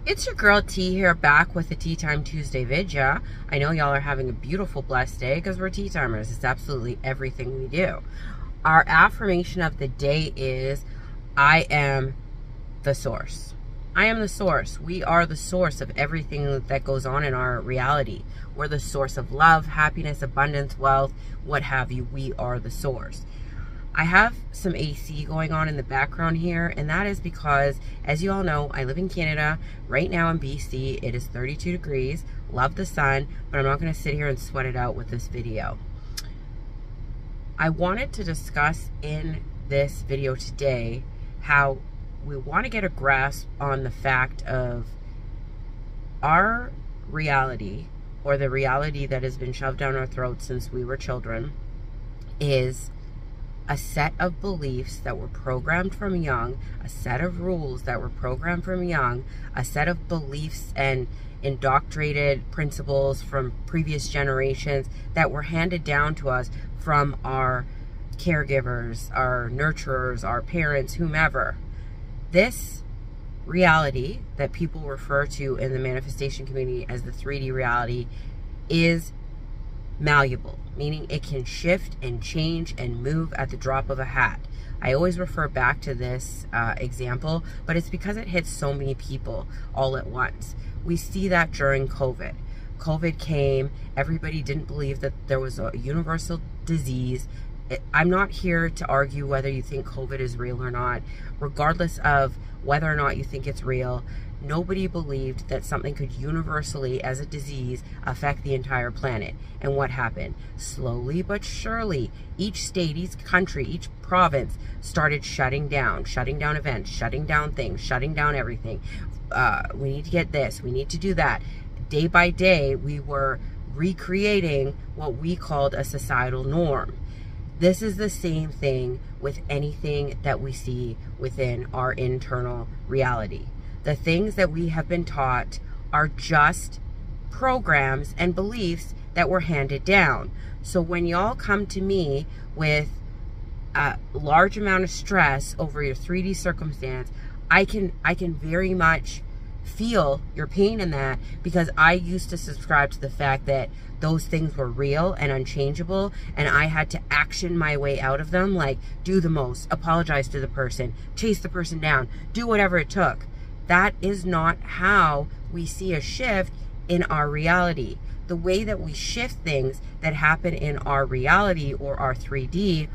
It's your girl T here, back with a Tea Time Tuesday vid. I know y'all are having a beautiful, blessed day because we're tea timers. It's absolutely everything we do. Our affirmation of the day is, I am the source. I am the source. We are the source of everything that goes on in our reality. We're the source of love, happiness, abundance, wealth, what have you. We are the source. I have some AC going on in the background here, and that is because, as you all know, I live in Canada. Right now in BC, it is 32 degrees. Love the sun, but I'm not going to sit here and sweat it out with this video. I wanted to discuss in this video today how we want to get a grasp on the fact of our reality, or the reality that has been shoved down our throats since we were children, is a set of beliefs that were programmed from young, a set of rules that were programmed from young, a set of beliefs and indoctrinated principles from previous generations that were handed down to us from our caregivers, our nurturers, our parents, whomever. This reality that people refer to in the manifestation community as the 3D reality is malleable, meaning it can shift and change and move at the drop of a hat. I always refer back to this example, but it's because it hits so many people all at once. We see that during COVID. COVID came, everybody didn't believe that there was a universal disease. I'm not here to argue whether you think COVID is real or not. Regardless of whether or not you think it's real, nobody believed that something could universally, as a disease, affect the entire planet. And what happened? Slowly but surely, each state, each country, each province started shutting down events, shutting down things, shutting down everything. We need to get this, we need to do that. Day by day, we were recreating what we called a societal norm. This is the same thing with anything that we see within our internal reality. The things that we have been taught are just programs and beliefs that were handed down. So when y'all come to me with a large amount of stress over your 3D circumstance, I can very much feel your pain in that, because I used to subscribe to the fact that those things were real and unchangeable, and I had to action my way out of them, like do the most, apologize to the person, chase the person down, do whatever it took. That is not how we see a shift in our reality. The way that we shift things that happen in our reality, or our 3D,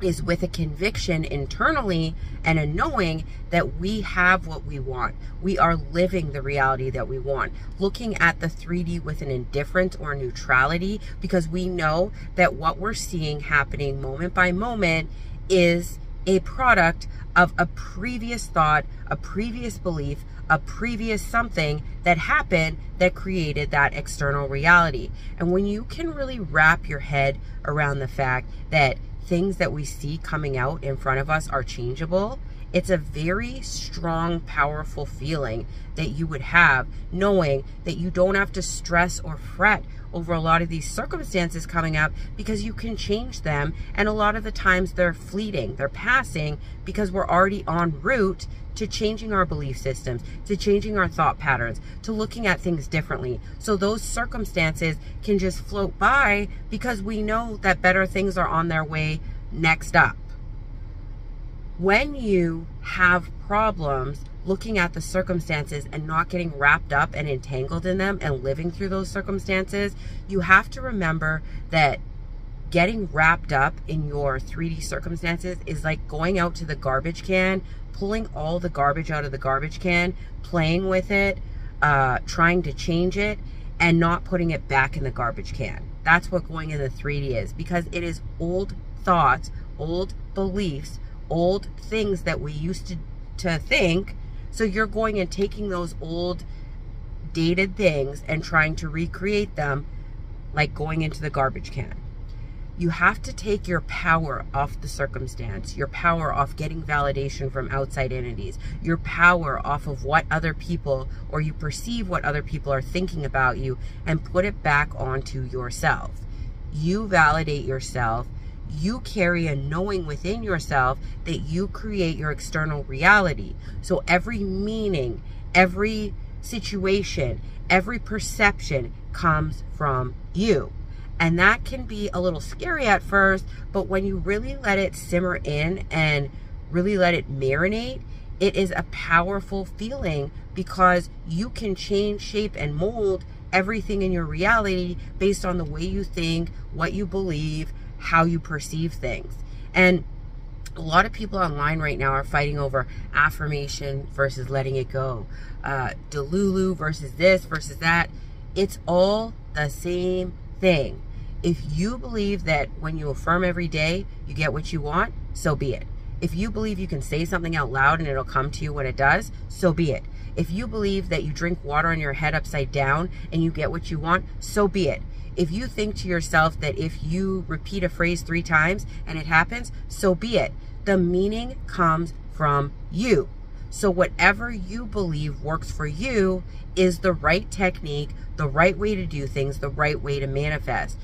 is with a conviction internally and a knowing that we have what we want. We are living the reality that we want. Looking at the 3D with an indifference or neutrality, because we know that what we're seeing happening moment by moment is a product of a previous thought, a previous belief, a previous something that happened that created that external reality. And when you can really wrap your head around the fact that things that we see coming out in front of us are changeable, it's a very strong, powerful feeling that you would have, knowing that you don't have to stress or fret over a lot of these circumstances coming up, because you can change them. And a lot of the times they're fleeting, they're passing, because we're already en route to changing our belief systems, to changing our thought patterns, to looking at things differently. So those circumstances can just float by because we know that better things are on their way next up. When you have problems looking at the circumstances and not getting wrapped up and entangled in them and living through those circumstances, you have to remember that getting wrapped up in your 3D circumstances is like going out to the garbage can, pulling all the garbage out of the garbage can, playing with it, trying to change it, and not putting it back in the garbage can. That's what going in the 3D is, because it is old thoughts, old beliefs, old things that we used to think. So you're going and taking those old dated things and trying to recreate them, like going into the garbage can. You have to take your power off the circumstance, your power off getting validation from outside entities, your power off of what other people, or you perceive what other people are thinking about you, and put it back onto yourself. You validate yourself. You carry a knowing within yourself that you create your external reality. So every meaning, every situation, every perception comes from you. And that can be a little scary at first, but when you really let it simmer in and really let it marinate, it is a powerful feeling, because you can change, shape, and mold everything in your reality based on the way you think, what you believe, how you perceive things. And a lot of people online right now are fighting over affirmation versus letting it go. Delulu versus this versus that. It's all the same thing. If you believe that when you affirm every day, you get what you want, so be it. If you believe you can say something out loud and it'll come to you when it does, so be it. If you believe that you drink water on your head upside down and you get what you want, so be it. If you think to yourself that if you repeat a phrase 3 times and it happens, so be it. The meaning comes from you. So whatever you believe works for you is the right technique, the right way to do things, the right way to manifest.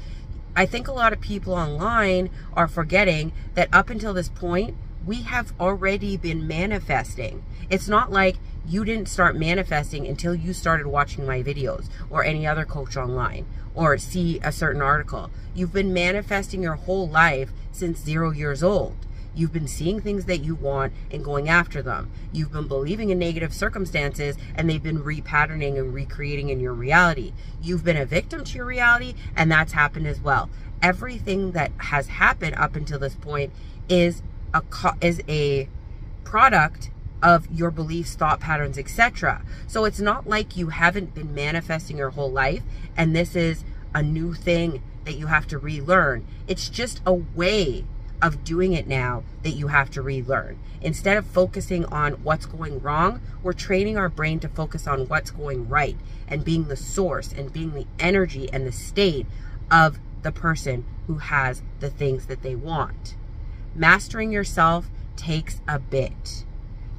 I think a lot of people online are forgetting that up until this point, we have already been manifesting. It's not like you didn't start manifesting until you started watching my videos or any other coach online or see a certain article. You've been manifesting your whole life since 0 years old. You've been seeing things that you want and going after them. You've been believing in negative circumstances and they've been repatterning and recreating in your reality. You've been a victim to your reality, and that's happened as well. Everything that has happened up until this point is a product of your beliefs, thought patterns, etc. So it's not like you haven't been manifesting your whole life and this is a new thing that you have to relearn. It's just a way of doing it now that you have to relearn. Instead of focusing on what's going wrong, we're training our brain to focus on what's going right and being the source and being the energy and the state of the person who has the things that they want. Mastering yourself takes a bit.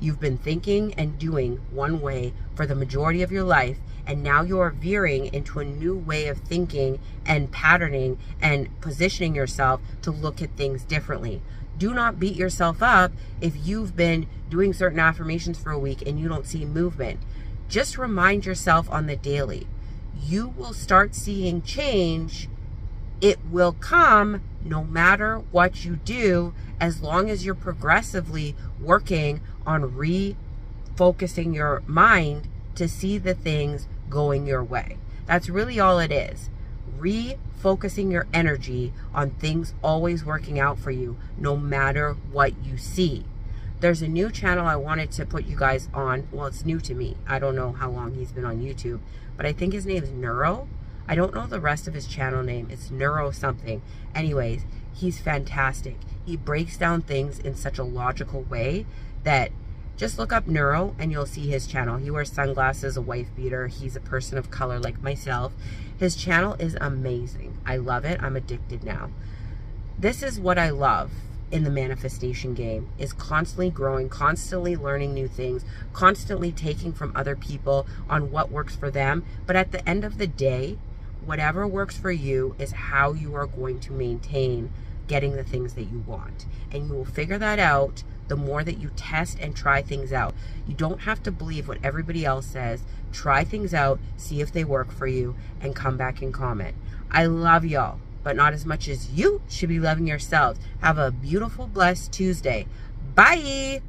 You've been thinking and doing one way for the majority of your life, and now you are veering into a new way of thinking and patterning and positioning yourself to look at things differently. Do not beat yourself up if you've been doing certain affirmations for a week and you don't see movement. Just remind yourself on the daily. You will start seeing change. It will come no matter what you do, as long as you're progressively working on refocusing your mind to see the things going your way. That's really all it is. Refocusing your energy on things always working out for you, no matter what you see. There's a new channel I wanted to put you guys on. Well, it's new to me. I don't know how long he's been on YouTube, but I think his name is Neuro. I don't know the rest of his channel name. It's Neuro something. Anyways, he's fantastic. He breaks down things in such a logical way that just look up Neuro and you'll see his channel. He wears sunglasses, a wife beater. He's a person of color like myself. His channel is amazing. I love it. I'm addicted now. This is what I love in the manifestation game, is constantly growing, constantly learning new things, constantly taking from other people on what works for them. But at the end of the day, whatever works for you is how you are going to maintain getting the things that you want. And you will figure that out the more that you test and try things out. You don't have to believe what everybody else says. Try things out, see if they work for you, and come back and comment. I love y'all, but not as much as you should be loving yourselves. Have a beautiful, blessed Tuesday. Bye!